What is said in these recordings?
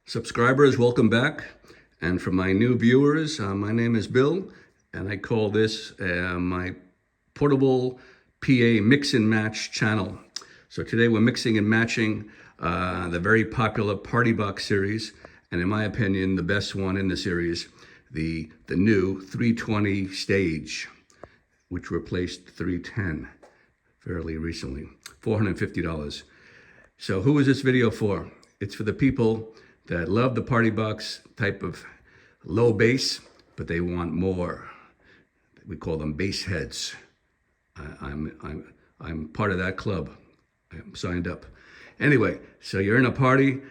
Subscribers, welcome back. And for my new viewers, my name is Bill, and I call this my portable PA mix and match channel. So today we're mixing and matching the very popular Partybox series, and in my opinion, the best one in the series, the new 320 stage, which replaced 310 fairly recently, $450. So who is this video for? It's for the people that love the Partybox type of low bass, but they want more. We call them bass heads. I'm part of that club. I'm signed up. Anyway, so you're in a party,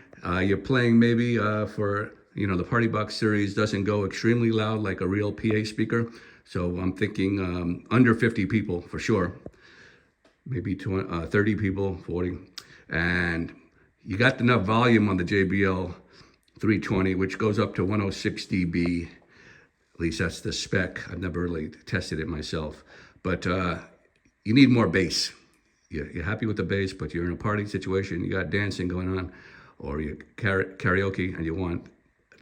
you're playing maybe for, the Partybox series doesn't go extremely loud like a real PA speaker. So I'm thinking under 50 people for sure. Maybe 30 people, 40. And you got enough volume on the JBL 320, which goes up to 106 dB. At least that's the spec. I've never really tested it myself. But you need more bass. You're happy with the bass, but you're in a party situation, you got dancing going on, or you karaoke and you want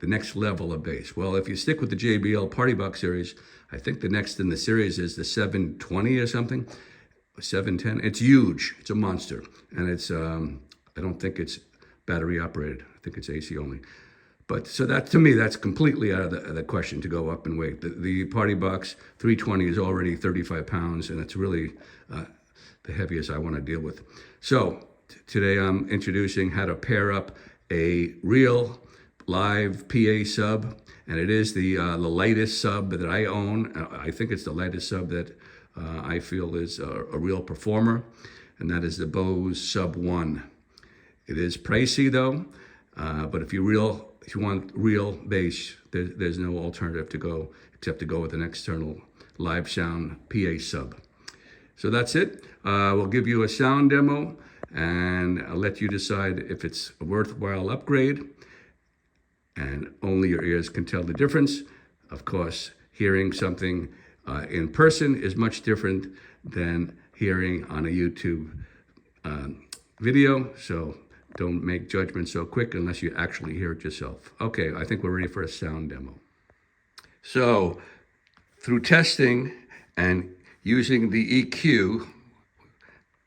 the next level of bass. Well, if you stick with the JBL Partybox series, I think the next in the series is the 720 or something, 710. It's huge. It's a monster. And it's, I don't think it's battery operated. I think it's AC only. But so that, to me, that's completely out of the question to go up in weight. The Partybox 320 is already 35 pounds, and it's really the heaviest I want to deal with. So today I'm introducing how to pair up a real live PA sub, and it is the lightest sub that I own. I think it's the lightest sub that I feel is a real performer, and that is the Bose Sub1. It is pricey though, but if you want real bass, there's no alternative except to go with an external live sound PA sub. So that's it. We'll give you a sound demo and I'll let you decide if it's a worthwhile upgrade, and only your ears can tell the difference. Of course, hearing something in person is much different than hearing on a YouTube video. So don't make judgments so quick unless you actually hear it yourself. Okay, I think we're ready for a sound demo. So, through testing and using the EQ,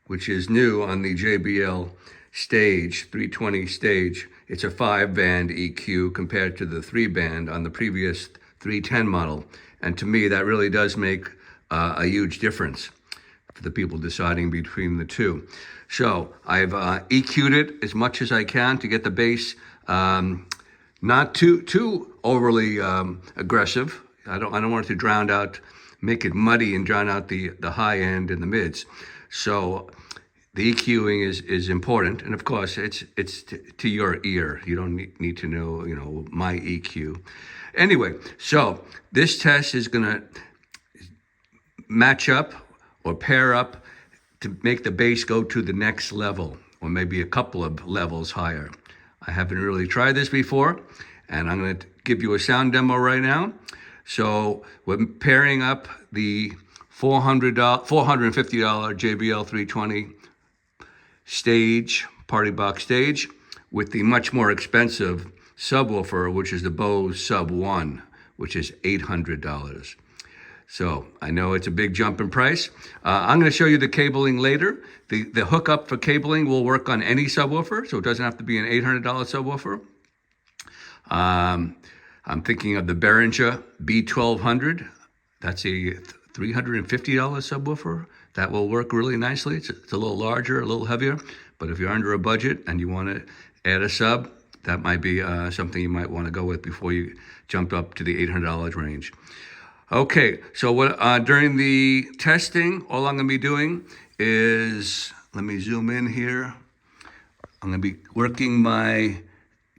which is new on the JBL stage, 320 stage, it's a 5-band EQ compared to the 3-band on the previous 310 model. And to me, that really does make a huge difference for the people deciding between the two. So I've EQ'd it as much as I can to get the bass not too overly aggressive. I don't want it to make it muddy and drown out the high end and the mids. So the EQing is important, and of course it's to your ear. You don't need to know my EQ. Anyway, so this test is gonna match up or pair up to make the bass go to the next level, or maybe a couple of levels higher. I haven't really tried this before, and I'm going to give you a sound demo right now. So we're pairing up the $450 JBL 320 stage, Partybox stage, with the much more expensive subwoofer, which is the Bose Sub1, which is $800. So I know it's a big jump in price. I'm going to show you the cabling later. The hookup for cabling will work on any subwoofer, so it doesn't have to be an $800 subwoofer. I'm thinking of the Behringer B1200. That's a $350 subwoofer. That will work really nicely. It's a little larger, a little heavier, but if you're under a budget and you want to add a sub, that might be something you might want to go with before you jump up to the $800 range. Okay, so during the testing, all I'm going to be doing is, let me zoom in here. I'm going to be working my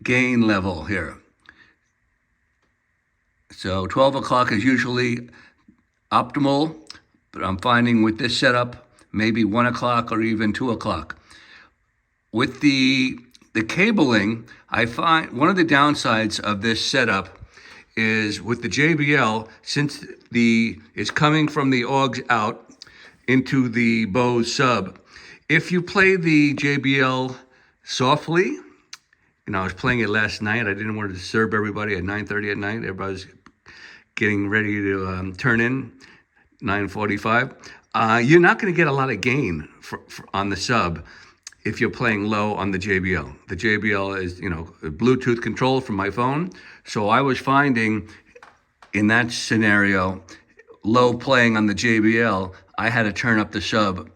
gain level here. So 12 o'clock is usually optimal, but I'm finding with this setup, maybe 1 o'clock or even 2 o'clock. With the cabling, I find one of the downsides of this setup is with the JBL, since it's coming from the augs out into the Bose sub, if you play the JBL softly, and I was playing it last night. I didn't want to disturb everybody at 9:30 at night. Everybody's getting ready to turn in, 9:45. You're not going to get a lot of gain on the sub if you're playing low on the JBL. The JBL is, Bluetooth controlled from my phone. So I was finding in that scenario, low playing on the JBL, I had to turn up the sub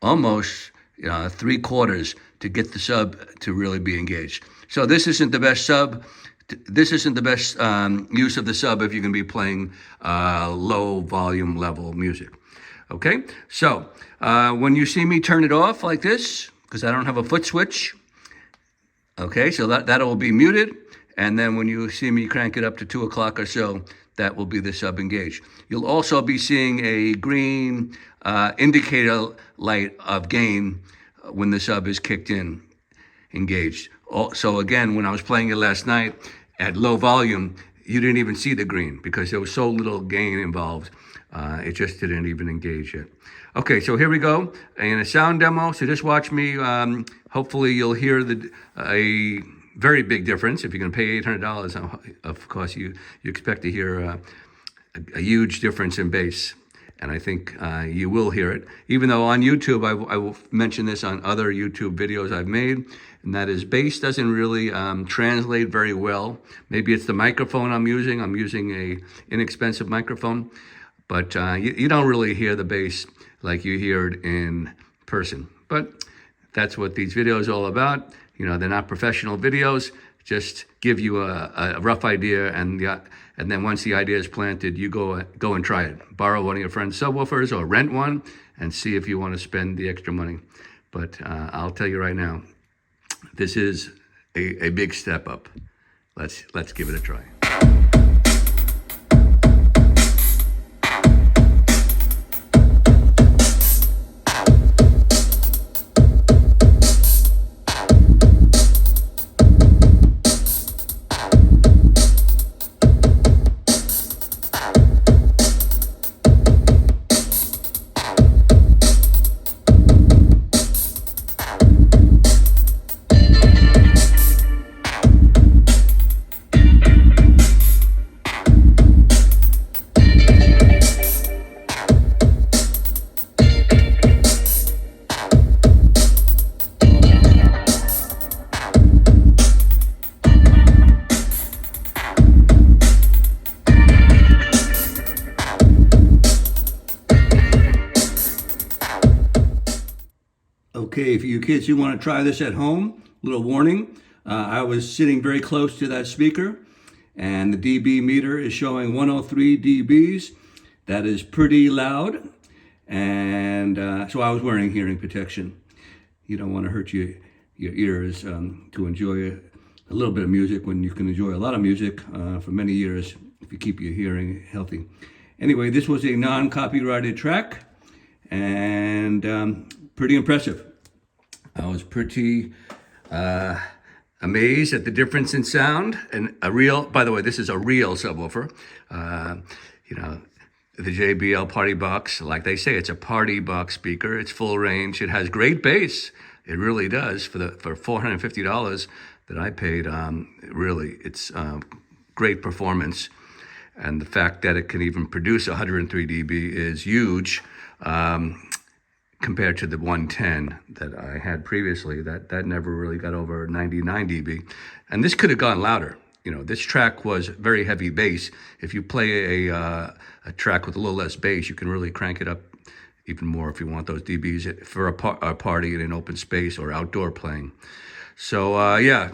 almost 3/4 to get the sub to really be engaged. So this isn't the best sub. This isn't the best use of the sub if you're going to be playing low volume level music. Okay, so when you see me turn it off like this, because I don't have a foot switch, okay, so that will be muted. And then when you see me crank it up to 2 o'clock or so, that will be the sub engaged. You'll also be seeing a green indicator light of gain when the sub is kicked in, engaged. So again, when I was playing it last night at low volume, you didn't even see the green because there was so little gain involved. It just didn't even engage yet. Okay, so here we go in a sound demo. So just watch me. Hopefully you'll hear a very big difference. If you're going to pay $800, of course you expect to hear a huge difference in bass. And I think you will hear it. Even though on YouTube, I will mention this on other YouTube videos I've made, and that is bass doesn't really translate very well. Maybe it's the microphone I'm using. I'm using a inexpensive microphone, but you don't really hear the bass like you hear it in person. But that's what these videos are all about. They're not professional videos, just give you a rough idea, and then once the idea is planted, you go and try it. Borrow one of your friend's subwoofers or rent one and see if you want to spend the extra money. But I'll tell you right now, this is a big step up. Let's give it a try. Okay, for you kids who want to try this at home, little warning. I was sitting very close to that speaker, and the dB meter is showing 103 dBs. That is pretty loud, and so I was wearing hearing protection. You don't want to hurt your ears to enjoy a little bit of music when you can enjoy a lot of music for many years if you keep your hearing healthy. Anyway, this was a non-copyrighted track, and pretty impressive. I was pretty amazed at the difference in sound. And by the way, this is a real subwoofer. The JBL Partybox, like they say, it's a Partybox speaker. It's full range. It has great bass. It really does. For $450 that I paid, really, it's great performance. And the fact that it can even produce 103 dB is huge. Compared to the 110 that I had previously, that never really got over 99 dB. And this could have gone louder. This track was very heavy bass. If you play a track with a little less bass, you can really crank it up even more if you want those dBs for a party in an open space or outdoor playing. So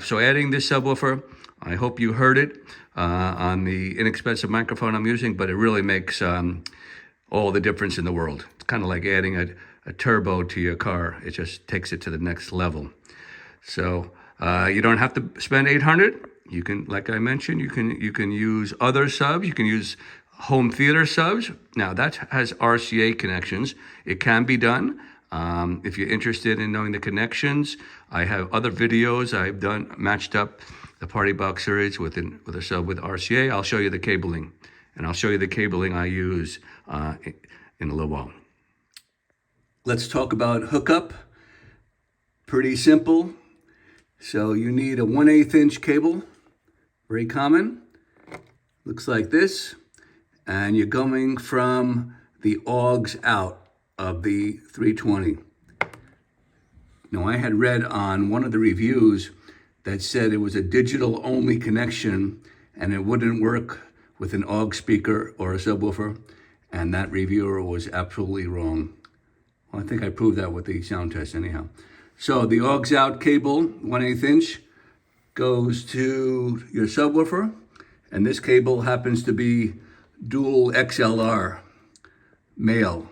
so adding this subwoofer, I hope you heard it on the inexpensive microphone I'm using, but it really makes all the difference in the world. It's kind of like adding a turbo to your car. It just takes it to the next level. So you don't have to spend $800. You can, like I mentioned, you can use other subs. You can use home theater subs. Now that has RCA connections. It can be done. If you're interested in knowing the connections, I have other videos I've done matched up the Partybox series with a sub with RCA. I'll show you the cabling, and I'll show you the cabling I use in a little while. Let's talk about hookup. Pretty simple. So you need a 1/8 inch cable, very common. Looks like this. And you're going from the augs out of the 320. Now, I had read on one of the reviews that said it was a digital only connection and it wouldn't work with an AUG speaker or a subwoofer. And that reviewer was absolutely wrong. Well, I think I proved that with the sound test anyhow. So the AUGs out cable, 1/8 inch, goes to your subwoofer. And this cable happens to be dual XLR male.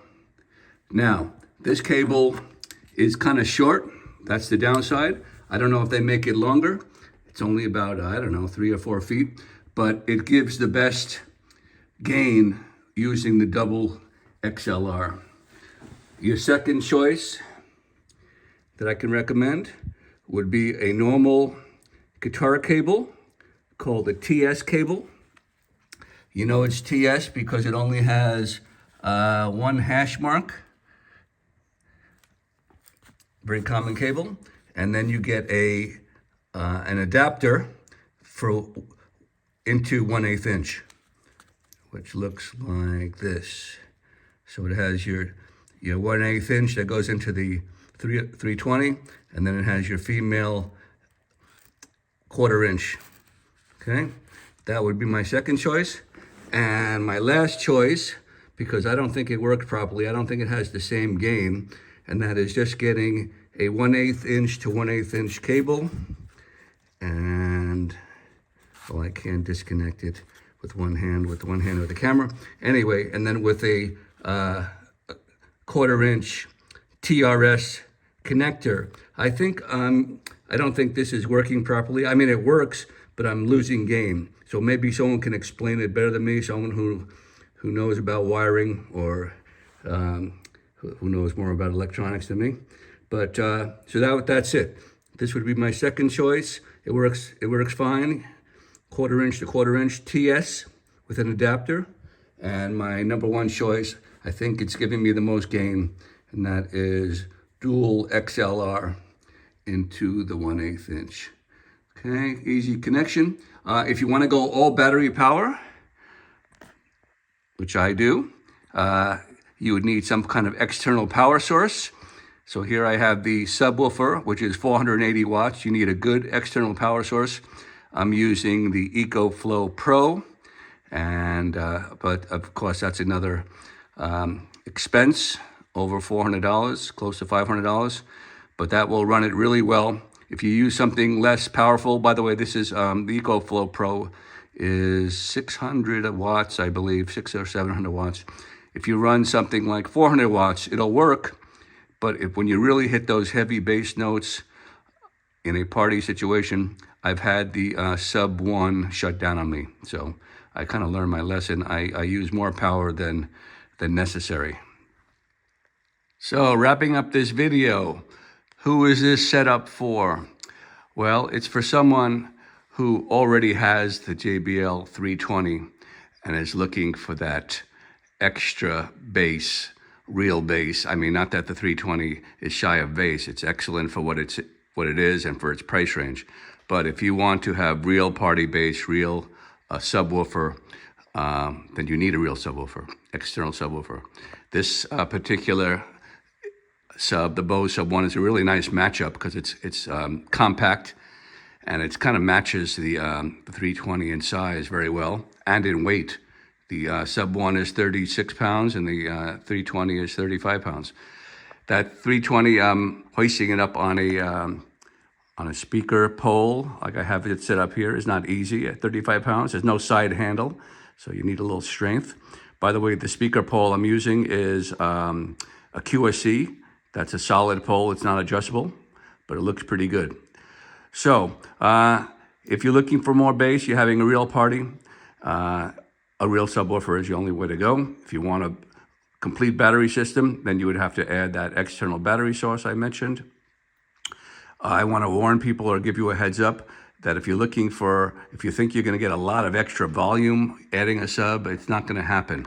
Now, this cable is kind of short. That's the downside. I don't know if they make it longer. It's only about, I don't know, 3 or 4 feet, but it gives the best gain using the double XLR. Your second choice that I can recommend would be a normal guitar cable called a TS cable. You know it's TS because it only has one hash mark. Very common cable. And then you get an adapter for into 1/8 inch, which looks like this. So it has your 1/8 inch that goes into the 320, and then it has your female 1/4 inch. Okay, that would be my second choice. And my last choice, because I don't think it worked properly, I don't think it has the same gain, and that is just getting a 1/8 inch to 1/8 inch cable. And, well, I can't disconnect it with one hand with the camera. Anyway, and then with a 1/4 inch TRS connector. I don't think this is working properly. I mean, it works, but I'm losing gain. So maybe someone can explain it better than me, someone who knows about wiring or who knows more about electronics than me. But so that's it. This would be my second choice. It works fine. 1/4 inch to 1/4 inch TS with an adapter. And my number one choice, I think it's giving me the most gain, and that is dual XLR into the 1/8 inch. Okay, easy connection. If you want to go all battery power, which I do, you would need some kind of external power source. So here I have the subwoofer, which is 480 watts. You need a good external power source. I'm using the EcoFlow Pro, and but of course that's another expense, over $400, close to $500. But that will run it really well. If you use something less powerful, by the way, this is the EcoFlow Pro is 600 watts, I believe, 600 or 700 watts. If you run something like 400 watts, it'll work. But when you really hit those heavy bass notes in a party situation, I've had the Sub1 shut down on me. So I kind of learned my lesson. I use more power than necessary. So wrapping up this video, who is this set up for? Well, it's for someone who already has the JBL 320 and is looking for that extra bass, real bass. I mean, not that the 320 is shy of bass. It's excellent for what it is and for its price range. But if you want to have real party bass, real subwoofer, then you need a real subwoofer, external subwoofer. This particular sub, the Bose Sub1, is a really nice matchup because it's compact, and it kind of matches the 320 in size very well and in weight. The Sub1 is 36 pounds and the 320 is 35 pounds. That 320, I'm hoisting it up on a speaker pole, like I have it set up here, is not easy at 35 pounds. There's no side handle, so you need a little strength. By the way, the speaker pole I'm using is a QSC. That's a solid pole. It's not adjustable, but it looks pretty good. So if you're looking for more bass, you're having a real party, a real subwoofer is the only way to go. If you want a complete battery system, then you would have to add that external battery source I mentioned. I want to warn people or give you a heads up that if you think you're going to get a lot of extra volume adding a sub, it's not going to happen.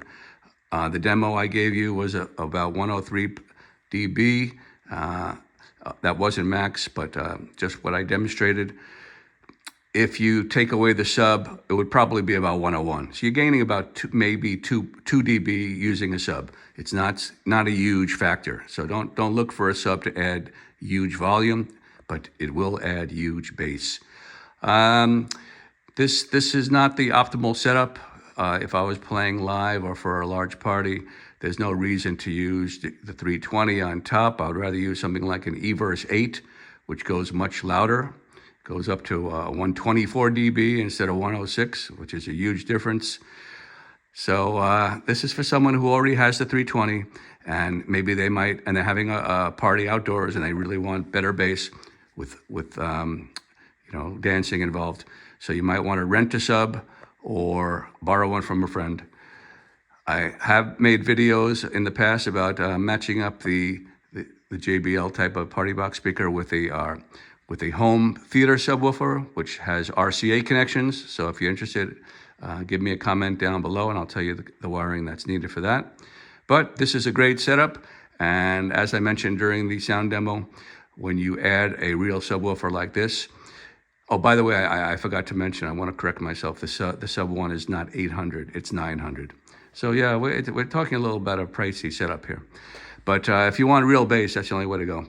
The demo I gave you was about 103 dB. That wasn't max, but just what I demonstrated. If you take away the sub, it would probably be about 101. So you're gaining about maybe 2 dB using a sub. It's not a huge factor. So don't look for a sub to add huge volume, but it will add huge bass. This is not the optimal setup. If I was playing live or for a large party, there's no reason to use the 320 on top. I would rather use something like an Everse 8, which goes much louder. Goes up to 124 dB instead of 106, which is a huge difference. So this is for someone who already has the 320, and maybe they might, and they're having a party outdoors, and they really want better bass with dancing involved. So you might want to rent a sub or borrow one from a friend. I have made videos in the past about matching up the JBL type of party box speaker with a home theater subwoofer, which has RCA connections. So if you're interested, give me a comment down below and I'll tell you the wiring that's needed for that. But this is a great setup. And as I mentioned during the sound demo, when you add a real subwoofer like this, oh, by the way, I forgot to mention, I want to correct myself. The Sub1 is not 800, it's 900. So yeah, we're talking a little about a pricey setup here. But if you want real bass, that's the only way to go.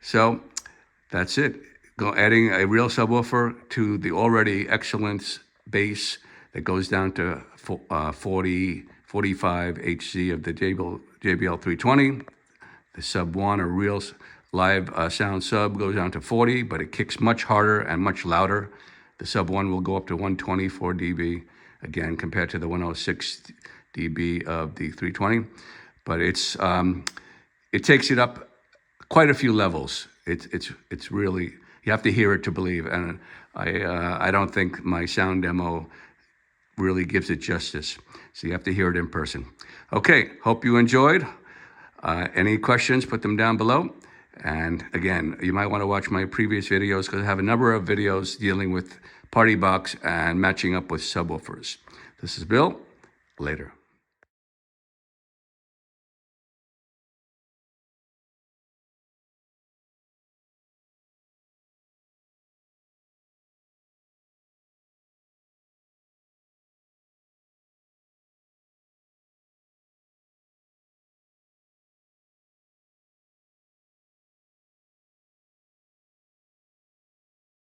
So that's it. Adding a real subwoofer to the already excellent bass that goes down to 40, 45 Hz of the JBL 320. The Sub1, a real live sound sub, goes down to 40, but it kicks much harder and much louder. The Sub1 will go up to 124 dB, again, compared to the 106 dB of the 320. But it takes it up quite a few levels. It's really, you have to hear it to believe. And I don't think my sound demo really gives it justice. So you have to hear it in person. Okay, hope you enjoyed. Any questions, put them down below. And again, you might want to watch my previous videos because I have a number of videos dealing with Partybox and matching up with subwoofers. This is Bill. Later.